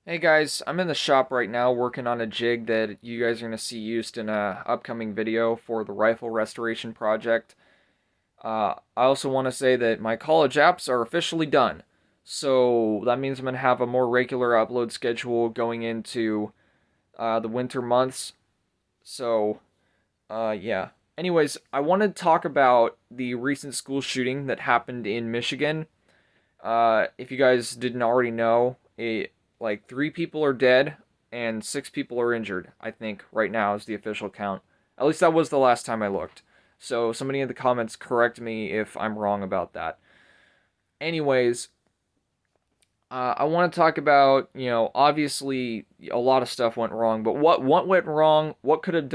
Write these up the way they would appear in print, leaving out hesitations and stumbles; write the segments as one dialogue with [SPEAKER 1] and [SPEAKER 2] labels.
[SPEAKER 1] Hey guys, I'm in the shop right now working on a jig that you guys are going to see used in a upcoming video for the rifle restoration project. I also want to say that my college apps are officially done. So that means I'm going to have a more regular upload schedule going into the winter months. So, yeah. Anyways, I want to talk about the recent school shooting that happened in Michigan. If you guys didn't already know, like 3 people are dead and 6 people are injured. I think right now is the official count. At least that was the last time I looked. So somebody in the comments correct me if I'm wrong about that. Anyways, I want to talk about, obviously a lot of stuff went wrong, but what went wrong? What could have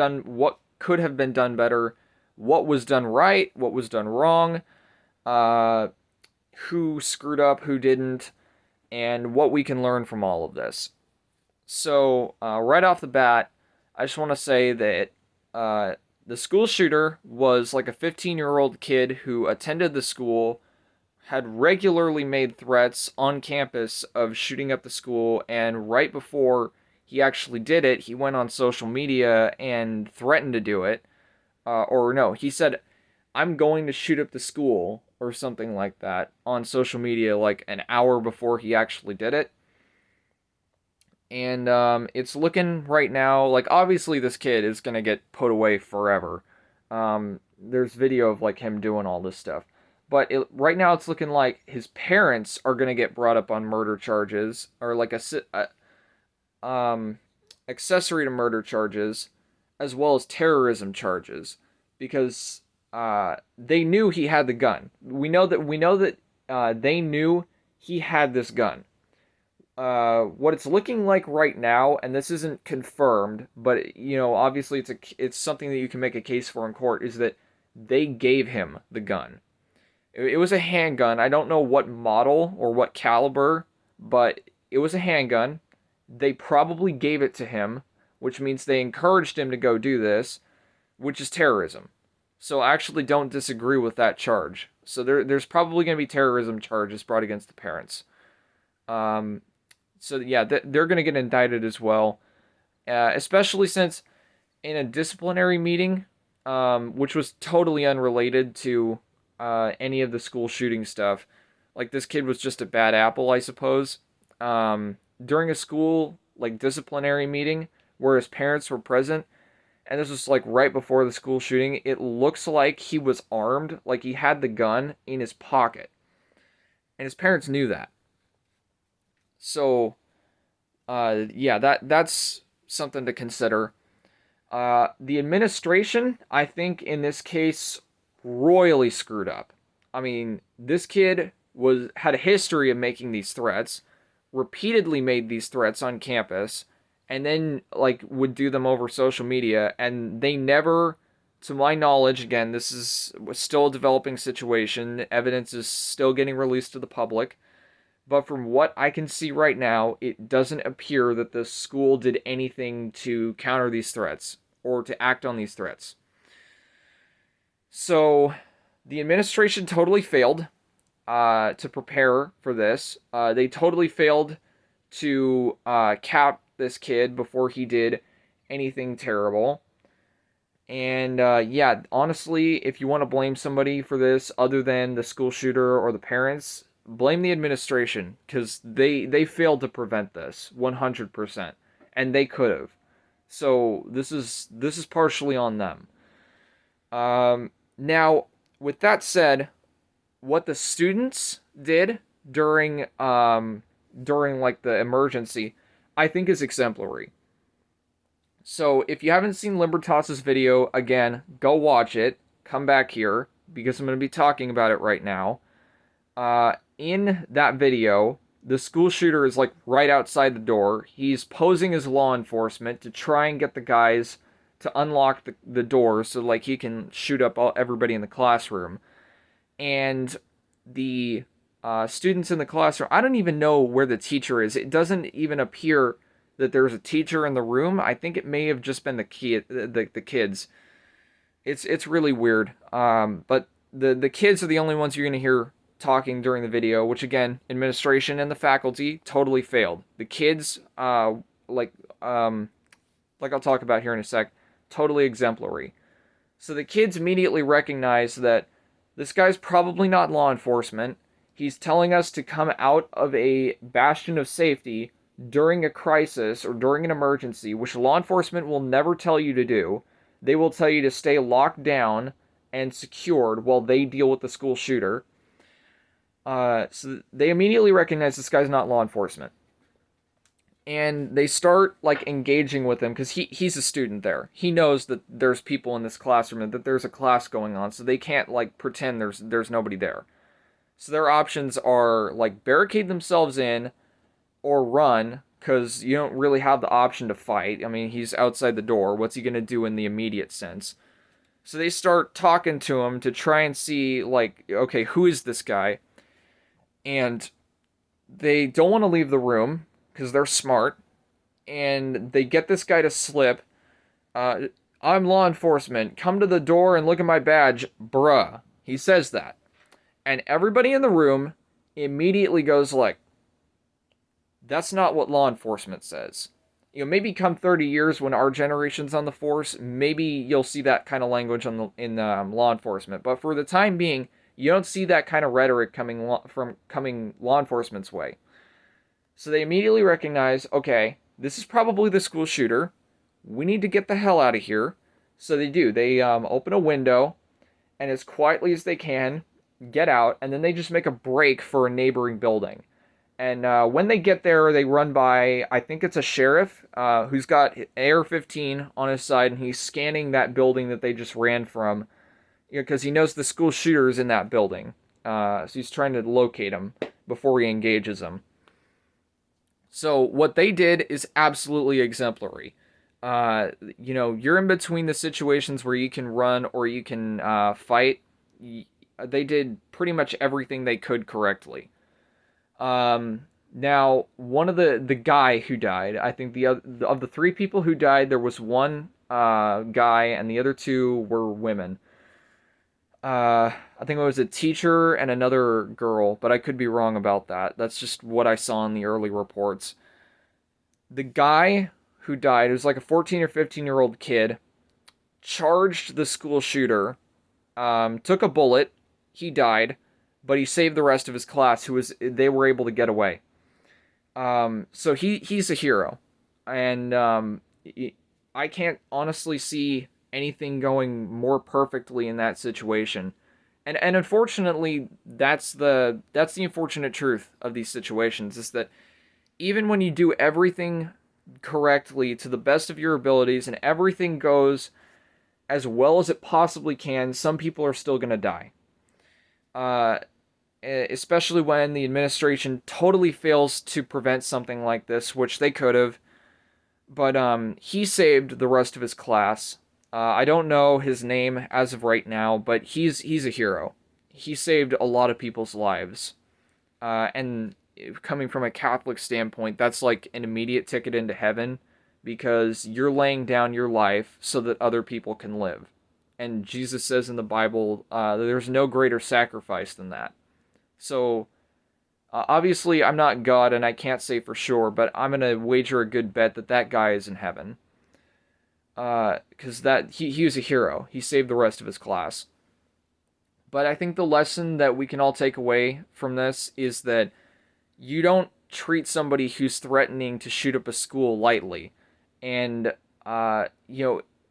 [SPEAKER 1] been done better? What was done right? What was done wrong? Uh, who screwed up? Who didn't? And what we can learn from all of this. So, right off the bat, I just want to say that the school shooter was like a 15-year-old kid who attended the school, had regularly made threats on campus of shooting up the school, and right before he actually did it, he went on social media and threatened to do it. Or no, he said, I'm going to shoot up the school, or something like that, on social media like an hour before he actually did it. And it's looking right now like obviously this kid is gonna get put away forever. There's video of like him doing all this stuff, but right now it's looking like his parents are gonna get brought up on murder charges or like accessory to murder charges, as well as terrorism charges, because they knew he had the gun. We know that they knew he had this gun. What it's looking like right now, and this isn't confirmed, but obviously it's something that you can make a case for in court, is that they gave him the gun. It was a handgun. I don't know what model or what caliber, but it was a handgun. They probably gave it to him, which means they encouraged him to go do this, which is terrorism. So I actually don't disagree with that charge. So there's probably going to be terrorism charges brought against the parents. Um, so yeah, they're going to get indicted as well, especially since in a disciplinary meeting, which was totally unrelated to any of the school shooting stuff. Like this kid was just a bad apple, I suppose. During a school like disciplinary meeting where his parents were present, and this was like right before the school shooting, it looks like he was armed, like he had the gun in his pocket, and his parents knew that. So, yeah, that's something to consider. The administration, I think, in this case, royally screwed up. I mean, this kid had a history of making these threats, repeatedly made these threats on campus, and then like would do them over social media, and they never, to my knowledge, again, this is still a developing situation. Evidence is still getting released to the public. But from what I can see right now, it doesn't appear that the school did anything to counter these threats or to act on these threats. So the administration totally failed to prepare for this. They totally failed to cap this kid before he did anything terrible. And yeah, honestly, if you want to blame somebody for this other than the school shooter or the parents, blame the administration, because they failed to prevent this 100%, and they could have. So this is partially on them. Now, with that said, what the students did during like the emergency, I think is exemplary. So if you haven't seen Libertas's video, again, go watch it. Come back here because I'm going to be talking about it right now. In that video, the school shooter is like right outside the door. He's posing as law enforcement to try and get the guys to unlock the door so like he can shoot up everybody in the classroom. And the students in the classroom, I don't even know where the teacher is. It doesn't even appear that there's a teacher in the room. I think it may have just been the kids. It's really weird. But the kids are the only ones you're gonna hear talking during the video, which again, administration and the faculty totally failed. The kids, like um, like I'll talk about here in a sec, totally exemplary. So the kids immediately recognize that this guy's probably not law enforcement. He's telling us to come out of a bastion of safety during a crisis or during an emergency, which law enforcement will never tell you to do. They will tell you to stay locked down and secured while they deal with the school shooter. So they immediately recognize this guy's not law enforcement. And they start like engaging with him because he's a student there. He knows that there's people in this classroom and that there's a class going on, so they can't like pretend there's nobody there. So their options are like barricade themselves in or run because you don't really have the option to fight. I mean, he's outside the door. What's he gonna do in the immediate sense? So they start talking to him to try and see like, okay, who is this guy? And they don't want to leave the room because they're smart, and they get this guy to slip. I'm law enforcement. Come to the door and look at my badge, bruh. He says that. And everybody in the room immediately goes like, that's not what law enforcement says. You know, maybe come 30 years when our generation's on the force, maybe you'll see that kind of language in law enforcement. But for the time being, you don't see that kind of rhetoric coming law enforcement's way. So they immediately recognize, okay, this is probably the school shooter. We need to get the hell out of here. So they do. They open a window, and as quietly as they can, get out, and then they just make a break for a neighboring building. And when they get there, they run by, I think it's a sheriff, who's got AR-15 on his side, and he's scanning that building that they just ran from, because he knows the school shooter is in that building. So he's trying to locate him before he engages him. So what they did is absolutely exemplary. You're in between the situations where you can run or you can fight. They did pretty much everything they could correctly. Now, one of the guy who died, I think of the three people who died, there was one guy and the other two were women. I think it was a teacher and another girl, but I could be wrong about that. That's just what I saw in the early reports. The guy who died, it was like a 14 or 15-year-old kid, charged the school shooter, took a bullet, he died, but he saved the rest of his class, they were able to get away. So he's a hero. And I can't honestly see anything going more perfectly in that situation. And unfortunately, that's the unfortunate truth of these situations, is that even when you do everything correctly to the best of your abilities and everything goes as well as it possibly can, some people are still going to die. Especially when the administration totally fails to prevent something like this, which they could have. But he saved the rest of his class. I don't know his name as of right now, but he's a hero. He saved a lot of people's lives. And coming from a Catholic standpoint, that's like an immediate ticket into heaven, because you're laying down your life so that other people can live. And Jesus says in the Bible, there's no greater sacrifice than that. So, obviously, I'm not God and I can't say for sure, but I'm going to wager a good bet that guy is in heaven. Because he was a hero. He saved the rest of his class. But I think the lesson that we can all take away from this is that you don't treat somebody who's threatening to shoot up a school lightly. And,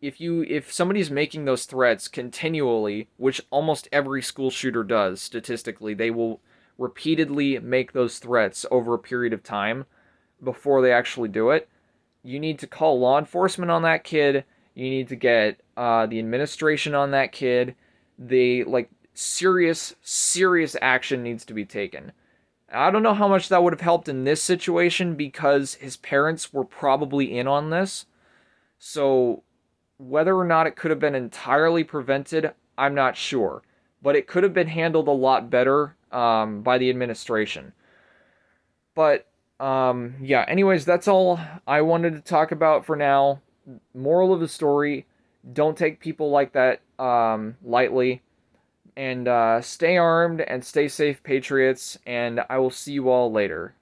[SPEAKER 1] if somebody's making those threats continually, which almost every school shooter does statistically, they will repeatedly make those threats over a period of time before they actually do it. You need to call law enforcement on that kid. You need to get the administration on that kid. Serious action needs to be taken. I don't know how much that would have helped in this situation because his parents were probably in on this. So whether or not it could have been entirely prevented, I'm not sure. But it could have been handled a lot better by the administration. But anyways, that's all I wanted to talk about for now. Moral of the story, don't take people like that lightly. And stay armed and stay safe, Patriots, and I will see you all later.